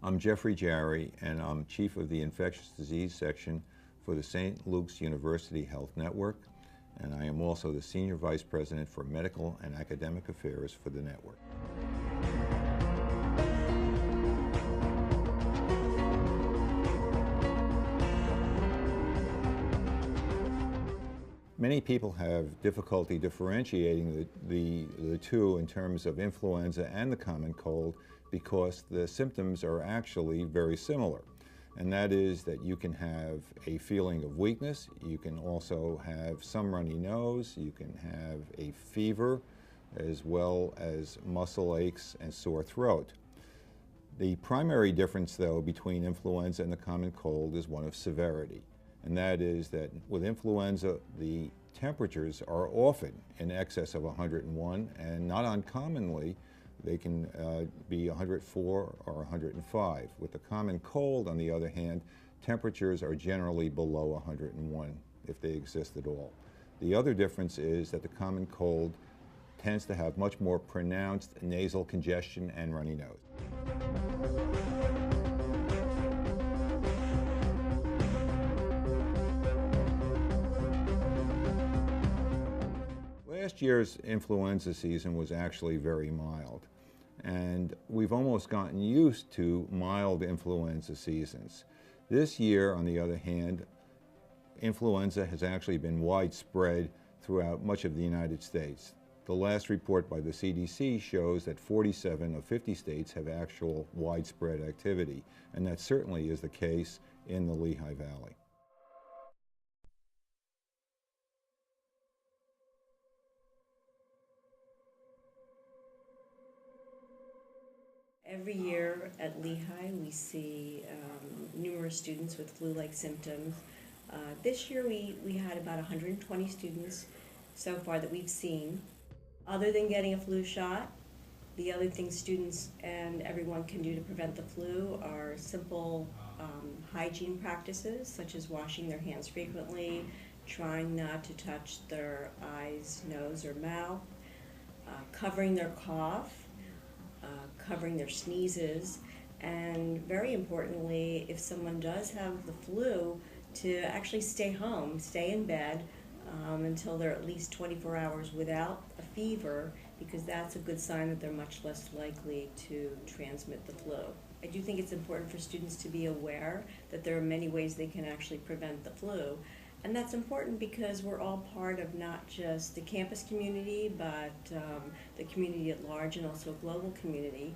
I'm Jeffrey Jarry, and I'm Chief of the Infectious Disease Section for the St. Luke's University Health Network, and I am also the Senior Vice President for Medical and Academic Affairs for the network. Many people have difficulty differentiating the two in terms of influenza and the common cold because the symptoms are actually very similar. And that is that you can have a feeling of weakness, you can also have some runny nose, you can have a fever, as well as muscle aches and sore throat. The primary difference, though, between influenza and the common cold is one of severity. And that is that with influenza, the temperatures are often in excess of 101, and not uncommonly, they can be 104 or 105. With the common cold, on the other hand, temperatures are generally below 101, if they exist at all. The other difference is that the common cold tends to have much more pronounced nasal congestion and runny nose. Last year's influenza season was actually very mild, and we've almost gotten used to mild influenza seasons. This year, on the other hand, influenza has actually been widespread throughout much of the United States. The last report by the CDC shows that 47 of 50 states have actual widespread activity, and that certainly is the case in the Lehigh Valley. Every year at Lehigh, we see numerous students with flu-like symptoms. This year, we had about 120 students so far that we've seen. Other than getting a flu shot, the other things students and everyone can do to prevent the flu are simple hygiene practices, such as washing their hands frequently, trying not to touch their eyes, nose, or mouth, covering their cough, covering their sneezes, and very importantly, if someone does have the flu, to actually stay home, stay in bed until they're at least 24 hours without a fever, because that's a good sign that they're much less likely to transmit the flu. I do think it's important for students to be aware that there are many ways they can actually prevent the flu. And that's important because we're all part of not just the campus community, but the community at large and also a global community.